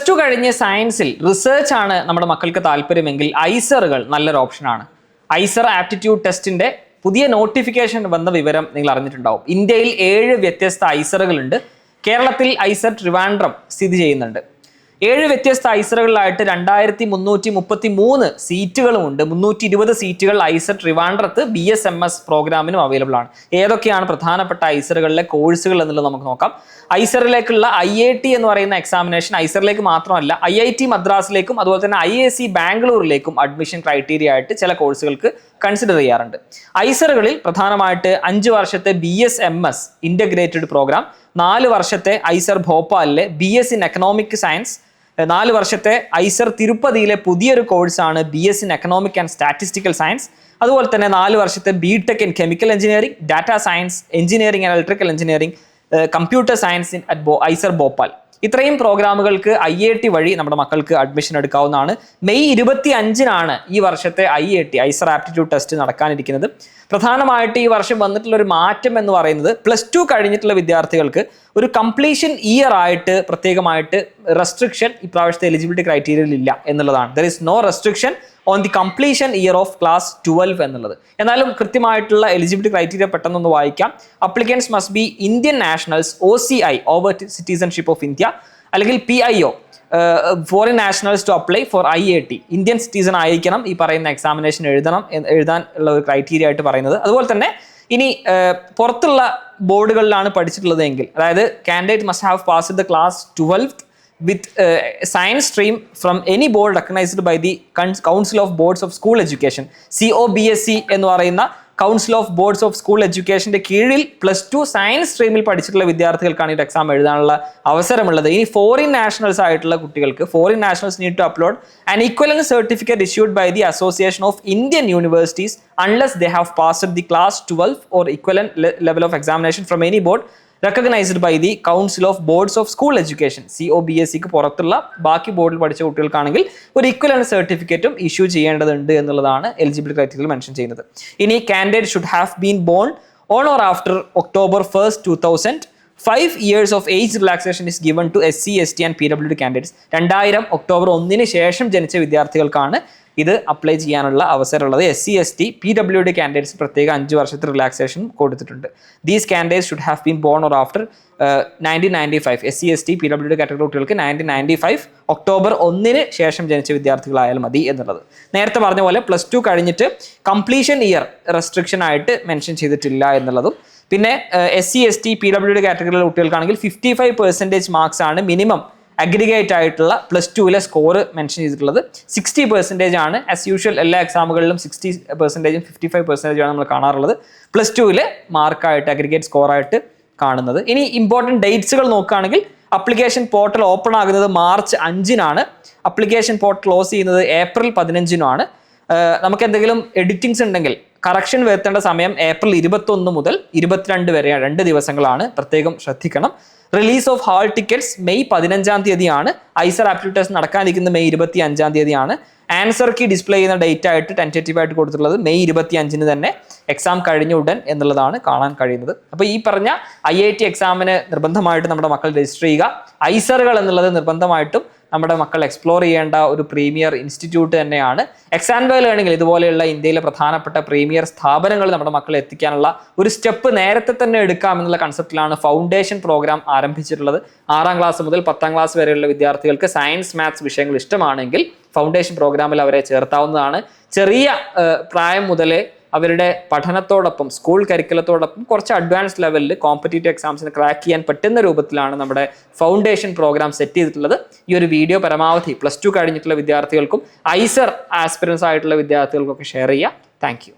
+2 കഴിഞ്ഞ് സയൻസിൽ റിസർച്ച് ആണ് നമ്മുടെ മക്കൾക്ക് താല്പര്യമെങ്കിൽ ഐസറുകൾ നല്ലൊരു ഓപ്ഷനാണ്. ഐസർ ആപ്റ്റിറ്റ്യൂഡ് ടെസ്റ്റിന്റെ പുതിയ നോട്ടിഫിക്കേഷൻ വന്ന വിവരം നിങ്ങൾ അറിഞ്ഞിട്ടുണ്ടാവും. ഇന്ത്യയിൽ 7 വ്യത്യസ്ത ഐസറുകളുണ്ട്. കേരളത്തിൽ ഐസർ ട്രിവാൻഡ്രം സ്ഥിതി ചെയ്യുന്നുണ്ട്. 7 വ്യത്യസ്ത ഐസറുകളിലായിട്ട് 2333 സീറ്റുകളുമുണ്ട്. 320 സീറ്റുകൾ ഐസർ ട്രിവാൻഡ്രത്ത് BSMS പ്രോഗ്രാമിനും അവൈലബിൾ ആണ്. ഏതൊക്കെയാണ് പ്രധാനപ്പെട്ട ഐസറുകളിലെ കോഴ്സുകൾ എന്നുള്ളത് നമുക്ക് നോക്കാം. ഐസറിലേക്കുള്ള IIT എന്ന് പറയുന്ന എക്സാമിനേഷൻ ഐസറിലേക്ക് മാത്രമല്ല IIT മദ്രാസിലേക്കും അതുപോലെ തന്നെ IISc ബാംഗ്ലൂരിലേക്കും അഡ്മിഷൻ ക്രൈറ്റീരിയ ആയിട്ട് ചില കോഴ്സുകൾക്ക് കൺസിഡർ ചെയ്യാറുണ്ട്. ഐസറുകളിൽ പ്രധാനമായിട്ട് 5 വർഷത്തെ BSMS ഇൻ്റഗ്രേറ്റഡ് പ്രോഗ്രാം, 4 വർഷത്തെ ഐസർ ഭോപ്പാലിലെ BS ഇൻ എക്കണോമിക് സയൻസ്, 4 വർഷത്തെ ഐസർ തിരുപ്പതിയിലെ പുതിയൊരു കോഴ്സാണ് BS in economic and statistical science, അതുപോലെ തന്നെ 4 വർഷത്തെ BTech in chemical engineering, data science, engineering and electrical engineering, computer science in IISER Bhopal. ഇത്രയും പ്രോഗ്രാമുകൾക്ക് IIT വഴി നമ്മുടെ മക്കൾക്ക് അഡ്മിഷൻ എടുക്കാവുന്നതാണ്. മെയ് 25-നാണ് ഈ വർഷത്തെ IIT ഐസർ ആപ്റ്റിറ്റ്യൂഡ് ടെസ്റ്റ് നടക്കാനിരിക്കുന്നത്. പ്രധാനമായിട്ട് ഈ വർഷം വന്നിട്ടുള്ള ഒരു മാറ്റം എന്ന് പറയുന്നത് +2 കഴിഞ്ഞിട്ടുള്ള വിദ്യാർത്ഥികൾക്ക് ഒരു കംപ്ലീഷൻ ഇയർ ആയിട്ട് പ്രത്യേകമായിട്ട് റെസ്ട്രിക്ഷൻ ഇപ്രാവശ്യത്തെ എലിജിബിലിറ്റി ക്രൈറ്റീരിയയിൽ ഇല്ല എന്നുള്ളതാണ്. There is no restriction on the completion year of class 12 എന്നുള്ളത്. എന്നാലും കൃത്യമായിട്ടുള്ള എലിജിബിലിറ്റി ക്രൈറ്റീരിയ പെട്ടെന്നൊന്ന് വായിക്കാം. Applicants must be Indian nationals, OCI over citizenship of India, അല്ലെങ്കിൽ PIO foreign nationals to apply for IIT. Indian citizen ആയിരിക്കണം ഈ പറയുന്ന examination എഴുതാൻ ഉള്ള ഒരു ക്രൈറ്റീരിയ ആയിട്ട് പറയുന്നത്. അതുപോലെ തന്നെ ഇനി പുറത്തുള്ള ബോർഡുകളിലാണ് പഠിച്ചിട്ടുള്ളത് എങ്കിൽ, അതായത് candidate must have passed the class 12th with science stream from any board recognized by the Council of Boards of School Education, COBSC എന്ന് പറയുന്ന council of boards of school എഡ്യൂക്കേഷന്റെ കീഴിൽ +2 സയൻസ് സ്ട്രീമിൽ പഠിച്ചിട്ടുള്ള വിദ്യാർത്ഥികൾക്കാണ് ഈ എക്സാം എഴുതാനുള്ള അവസരമുള്ളത്. ഇനി ഫോറിൻ നാഷണൽസ് ആയിട്ടുള്ള കുട്ടികൾക്ക് foreign nationals need to upload an equivalent certificate issued by the association of Indian universities unless they have passed the class 12 or equivalent level of examination from any board recognized by the Council of Boards of School Education, COBSCക്ക് പുറത്തുള്ള ബാക്കി ബോർഡിൽ പഠിച്ച കുട്ടികൾക്കാണെങ്കിൽ ഒരു equivalent സർട്ടിഫിക്കറ്റും issue ചെയ്യേണ്ടതുണ്ട് എന്നുള്ളതാണ് എലിജിബിലിറ്റി ക്രൈറ്റീരിയയിൽ മെൻഷൻ ചെയ്യുന്നത്. ഇനി candidate should have been born on or after October 1st, 2000. 5 years of age relaxation is given to SC, ST and PWD candidates. 2000 October 1-ന് ശേഷം ജനിച്ച വിദ്യാർത്ഥികൾക്കാണ് ഇത് അപ്ലൈ ചെയ്യാനുള്ള അവസരമുള്ളത്. SC, ST, PWD കാൻഡിഡേറ്റ്സ് പ്രത്യേക 5 വർഷത്തെ റിലാക്സേഷൻ കൊടുത്തിട്ടുണ്ട്. These candidates should have been bone or after 1995. SC, ST, PWD category കുട്ടികൾക്ക് 1995 October 1-ന് ശേഷം ജനിച്ച വിദ്യാർത്ഥികളായാലും മതി എന്നുള്ളത്. നേരത്തെ പറഞ്ഞ പോലെ +2 കഴിഞ്ഞിട്ട് കംപ്ലീഷൻ ഇയർ റെസ്ട്രിക്ഷൻ ആയിട്ട് മെൻഷൻ ചെയ്തിട്ടില്ല എന്നുള്ളതും, പിന്നെ SC, ST, PWD കാറ്റഗറിയിലെ കുട്ടികൾക്കാണെങ്കിൽ 55% മാർക്സ് ആണ് മിനിമം അഗ്രിഗേറ്റ് ആയിട്ടുള്ള +2-ലെ സ്കോർ മെൻഷൻ ചെയ്തിട്ടുള്ളത്. 60% ആണ് ആസ് യൂഷ്വൽ എല്ലാ എക്സാമുകളിലും 60%, 55% ആണ് നമ്മൾ കാണാറുള്ളത് +2-ലെ മാർക്കായിട്ട് അഗ്രിഗേറ്റ് സ്കോറായിട്ട് കാണുന്നത്. ഇനി ഇമ്പോർട്ടൻറ്റ് ഡേറ്റ്സുകൾ നോക്കുകയാണെങ്കിൽ അപ്ലിക്കേഷൻ പോർട്ടൽ ഓപ്പൺ ആകുന്നത് March 5-നാണ്. അപ്ലിക്കേഷൻ പോർട്ടൽ ക്ലോസ് ചെയ്യുന്നത് April 15-നുമാണ്. നമുക്ക് എന്തെങ്കിലും എഡിറ്റിംഗ്സ് ഉണ്ടെങ്കിൽ കറക്ഷൻ വരുത്തേണ്ട സമയം April 21 മുതൽ 22 വരെ 2 ദിവസങ്ങളാണ്. പ്രത്യേകം ശ്രദ്ധിക്കണം. Release of hall tickets May 15-ാം തീയതിയാണ്. ഐസർ ആപ്റ്റിറ്റ്യൂഡ് ടെസ്റ്റ് നടക്കാനിരിക്കുന്നത് May 25-ാം തീയതിയാണ്. ആൻസർ കീ ഡിസ്പ്ലേ ചെയ്യുന്ന ഡേറ്റ് ആയിട്ട് ടെൻറ്റേറ്റീവ് ആയിട്ട് കൊടുത്തിട്ടുള്ളത് May 25-ന് തന്നെ എക്സാം കഴിഞ്ഞ ഉടൻ എന്നുള്ളതാണ് കാണാൻ കഴിയുന്നത്. അപ്പോൾ ഈ പറഞ്ഞ IIT എക്സാമിന് നിർബന്ധമായിട്ട് നമ്മുടെ മക്കൾ രജിസ്റ്റർ ചെയ്യുക. ഐസറുകൾ എന്നുള്ളത് നിർബന്ധമായിട്ടും നമ്മുടെ മക്കൾ എക്സ്പ്ലോർ ചെയ്യേണ്ട ഒരു പ്രീമിയർ ഇൻസ്റ്റിറ്റ്യൂട്ട് തന്നെയാണ്. എക്സാൻവേ ലേണിംഗിൽ ഇതുപോലെയുള്ള ഇന്ത്യയിലെ പ്രധാനപ്പെട്ട പ്രീമിയർ സ്ഥാപനങ്ങൾ നമ്മുടെ മക്കളെ എത്തിക്കാനുള്ള ഒരു സ്റ്റെപ്പ് നേരത്തെ തന്നെ എടുക്കാം എന്നുള്ള കൺസെപ്റ്റിലാണ് ഫൗണ്ടേഷൻ പ്രോഗ്രാം ആരംഭിച്ചിട്ടുള്ളത്. 6ാം ക്ലാസ് മുതൽ 10ാം ക്ലാസ് വരെയുള്ള വിദ്യാർത്ഥികൾക്ക് സയൻസ്, മാത്സ് വിഷയങ്ങൾ ഇഷ്ടമാണെങ്കിൽ ഫൗണ്ടേഷൻ പ്രോഗ്രാമിൽ അവരെ ചേർത്താവുന്നതാണ്. ചെറിയ പ്രായം മുതലേ അവരുടെ പഠനത്തോടൊപ്പം സ്കൂൾ കരിക്കുലത്തോടൊപ്പം കുറച്ച് അഡ്വാൻസ് ലെവലിൽ കോമ്പറ്റേറ്റീവ് എക്സാംസിന് ക്രാക്ക് ചെയ്യാൻ പറ്റുന്ന രൂപത്തിലാണ് നമ്മുടെ ഫൗണ്ടേഷൻ പ്രോഗ്രാം സെറ്റ് ചെയ്തിട്ടുള്ളത്. ഈ ഒരു വീഡിയോ പരമാവധി +2 കഴിഞ്ഞിട്ടുള്ള വിദ്യാർത്ഥികൾക്കും ഐസർ ആസ്പിറൻസ് ആയിട്ടുള്ള വിദ്യാർത്ഥികൾക്കൊക്കെ ഷെയർ ചെയ്യുക. Thank you.